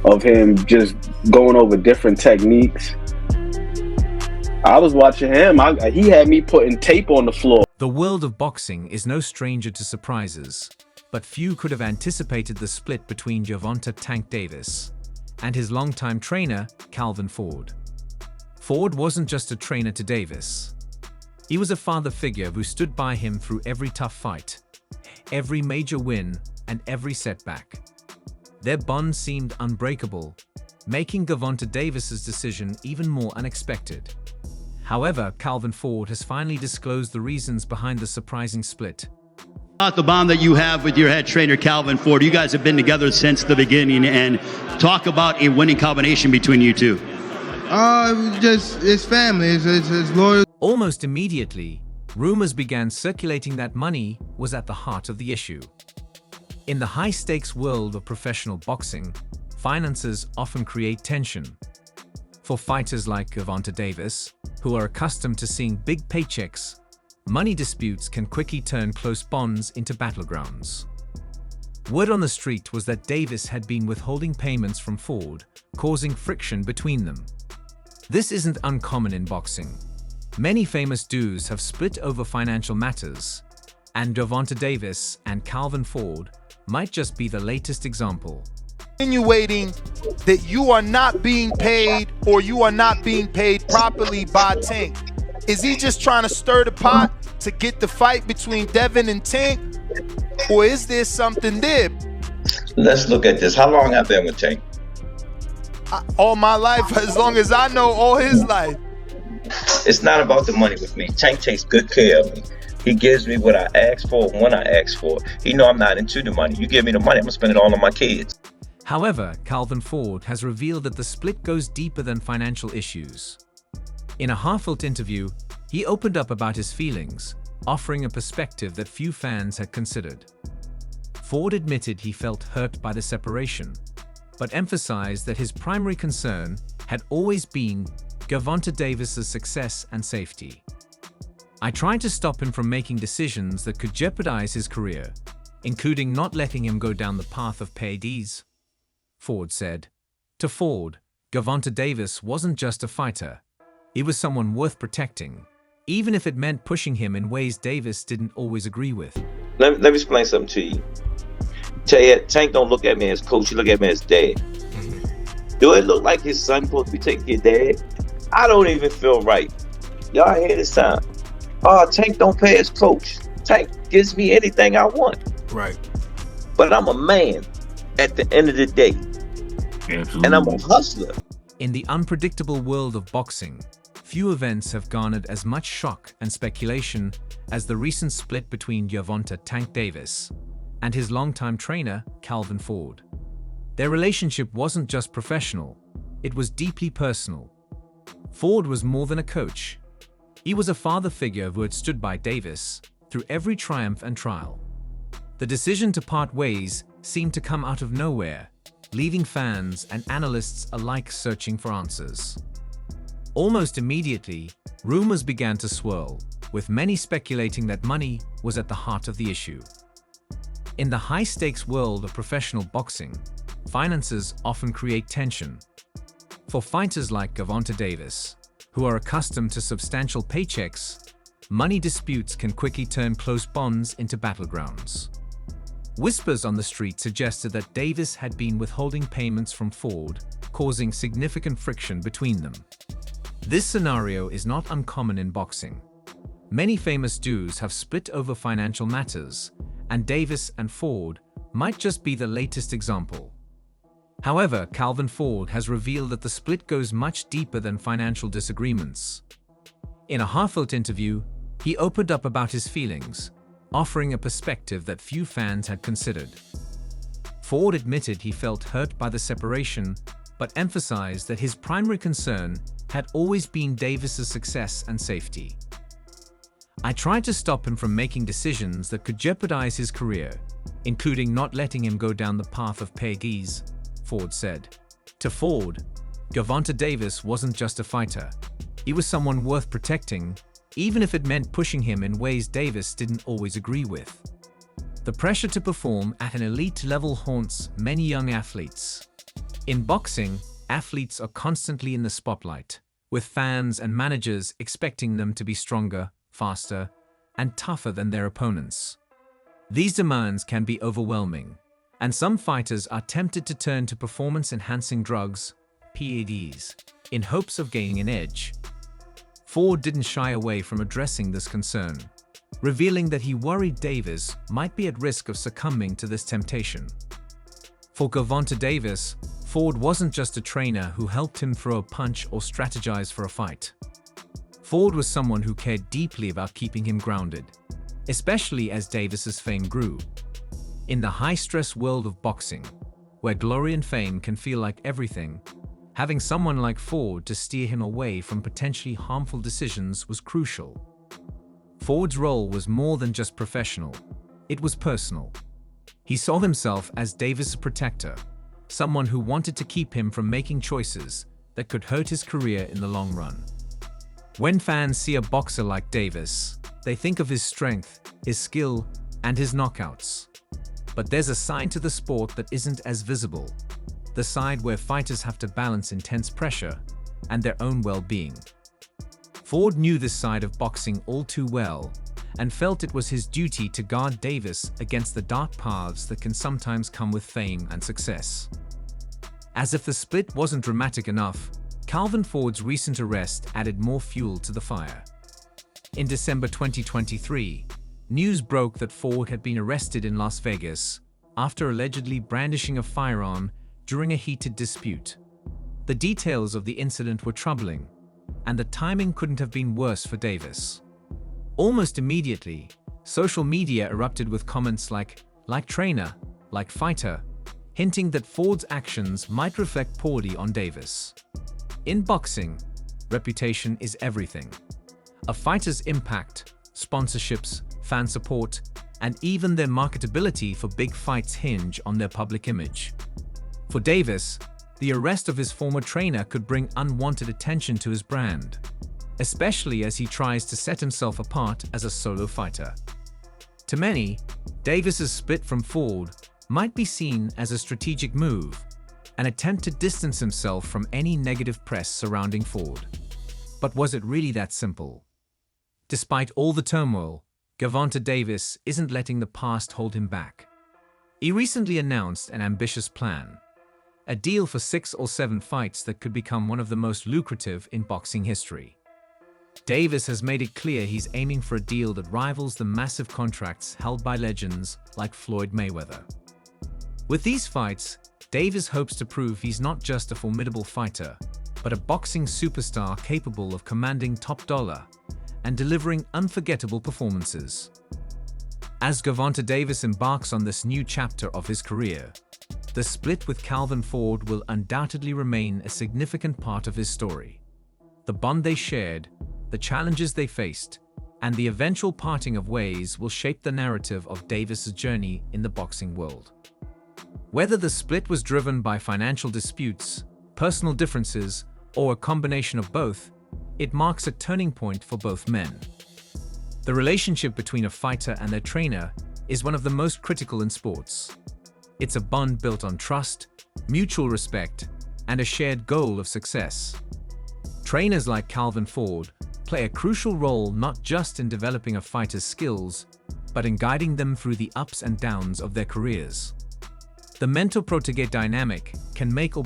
of him just going over different techniques. I was watching him. He had me putting tape on the floor. The world of boxing is no stranger to surprises, but few could have anticipated the split between Gervonta "Tank" Davis and his longtime trainer, Calvin Ford. Ford wasn't just a trainer to Davis. He was a father figure who stood by him through every tough fight, every major win, and every setback. Their bond seemed unbreakable, making Gervonta Davis's decision even more unexpected. However, Calvin Ford has finally disclosed the reasons behind the surprising split. About the bond that you have with your head trainer, Calvin Ford. You guys have been together since the beginning, and talk about a winning combination between you two. It's family. It's loyal. Almost immediately, rumors began circulating that money was at the heart of the issue. In the high-stakes world of professional boxing, finances often create tension. For fighters like Gervonta Davis, who are accustomed to seeing big paychecks, money disputes can quickly turn close bonds into battlegrounds. Word on the street was that Davis had been withholding payments from Ford, causing friction between them. This isn't uncommon in boxing. Many famous duos have split over financial matters, and Gervonta Davis and Calvin Ford might just be the latest example. Insinuating that you are not being paid or you are not being paid properly by Tank. Is he just trying to stir the pot to get the fight between Devin and Tank? Or is there something there? Let's look at this. How long have I been with Tank? All my life, as long as I know, all his life. It's not about the money with me. Tank takes good care of me. He gives me what I ask for when I ask for it. He know I'm not into the money. You give me the money, I'm gonna spend it all on my kids. However, Calvin Ford has revealed that the split goes deeper than financial issues. In a heartfelt interview, he opened up about his feelings, offering a perspective that few fans had considered. Ford admitted he felt hurt by the separation, but emphasized that his primary concern had always been Gervonta Davis's success and safety. "I tried to stop him from making decisions that could jeopardize his career, including not letting him go down the path of PEDs," Ford said. To Ford, Gervonta Davis wasn't just a fighter. He was someone worth protecting, even if it meant pushing him in ways Davis didn't always agree with. Let me explain something to you. Tank don't look at me as coach, he look at me as dad. Do it look like his son supposed to be taking your dad? I don't even feel right. Y'all hear this sound? Tank don't pay his coach. Tank gives me anything I want. Right. But I'm a man at the end of the day. Absolutely. And I'm a hustler. In the unpredictable world of boxing, few events have garnered as much shock and speculation as the recent split between Gervonta "Tank" Davis and his longtime trainer, Calvin Ford. Their relationship wasn't just professional, it was deeply personal. Ford was more than a coach. He was a father figure who had stood by Davis through every triumph and trial. The decision to part ways seemed to come out of nowhere, leaving fans and analysts alike searching for answers. Almost immediately, rumors began to swirl, with many speculating that money was at the heart of the issue. In the high-stakes world of professional boxing, finances often create tension. For fighters like Gervonta Davis, who are accustomed to substantial paychecks, money disputes can quickly turn close bonds into battlegrounds. Whispers on the street suggested that Davis had been withholding payments from Ford, causing significant friction between them. This scenario is not uncommon in boxing. Many famous duos have split over financial matters, and Davis and Ford might just be the latest example. However, Calvin Ford has revealed that the split goes much deeper than financial disagreements. In a heartfelt interview, he opened up about his feelings, offering a perspective that few fans had considered. Ford admitted he felt hurt by the separation, but emphasized that his primary concern had always been Davis's success and safety. "I tried to stop him from making decisions that could jeopardize his career, including not letting him go down the path of PEDs," Ford said. To Ford, Gervonta Davis wasn't just a fighter. He was someone worth protecting, even if it meant pushing him in ways Davis didn't always agree with. The pressure to perform at an elite level haunts many young athletes. In boxing, athletes are constantly in the spotlight, with fans and managers expecting them to be stronger, faster, and tougher than their opponents. These demands can be overwhelming, and some fighters are tempted to turn to performance-enhancing drugs, PEDs, in hopes of gaining an edge. Ford didn't shy away from addressing this concern, revealing that he worried Davis might be at risk of succumbing to this temptation. For Gervonta Davis, Ford wasn't just a trainer who helped him throw a punch or strategize for a fight. Ford was someone who cared deeply about keeping him grounded, especially as Davis's fame grew. In the high-stress world of boxing, where glory and fame can feel like everything, having someone like Ford to steer him away from potentially harmful decisions was crucial. Ford's role was more than just professional, it was personal. He saw himself as Davis' protector, someone who wanted to keep him from making choices that could hurt his career in the long run. When fans see a boxer like Davis, they think of his strength, his skill, and his knockouts. But there's a side to the sport that isn't as visible, the side where fighters have to balance intense pressure and their own well-being. Ford knew this side of boxing all too well and felt it was his duty to guard Davis against the dark paths that can sometimes come with fame and success. As if the split wasn't dramatic enough, Calvin Ford's recent arrest added more fuel to the fire. In December 2023, news broke that Ford had been arrested in Las Vegas after allegedly brandishing a firearm during a heated dispute. The details of the incident were troubling, and the timing couldn't have been worse for Davis. Almost immediately, social media erupted with comments like trainer, like fighter, hinting that Ford's actions might reflect poorly on Davis. In boxing, reputation is everything. A fighter's impact, sponsorships, fan support, and even their marketability for big fights hinge on their public image. For Davis, the arrest of his former trainer could bring unwanted attention to his brand, especially as he tries to set himself apart as a solo fighter. To many, Davis's split from Ford might be seen as a strategic move, an attempt to distance himself from any negative press surrounding Ford. But was it really that simple? Despite all the turmoil, Gervonta Davis isn't letting the past hold him back. He recently announced an ambitious plan, a deal for 6 or 7 fights that could become one of the most lucrative in boxing history. Davis has made it clear he's aiming for a deal that rivals the massive contracts held by legends like Floyd Mayweather. With these fights, Davis hopes to prove he's not just a formidable fighter, but a boxing superstar capable of commanding top dollar and delivering unforgettable performances. As Gervonta Davis embarks on this new chapter of his career, the split with Calvin Ford will undoubtedly remain a significant part of his story. The bond they shared, the challenges they faced, and the eventual parting of ways will shape the narrative of Davis's journey in the boxing world. Whether the split was driven by financial disputes, personal differences, or a combination of both, it marks a turning point for both men. The relationship between a fighter and their trainer is one of the most critical in sports. It's a bond built on trust, mutual respect, and a shared goal of success. Trainers like Calvin Ford play a crucial role not just in developing a fighter's skills, but in guiding them through the ups and downs of their careers. The mentor-protege dynamic can make or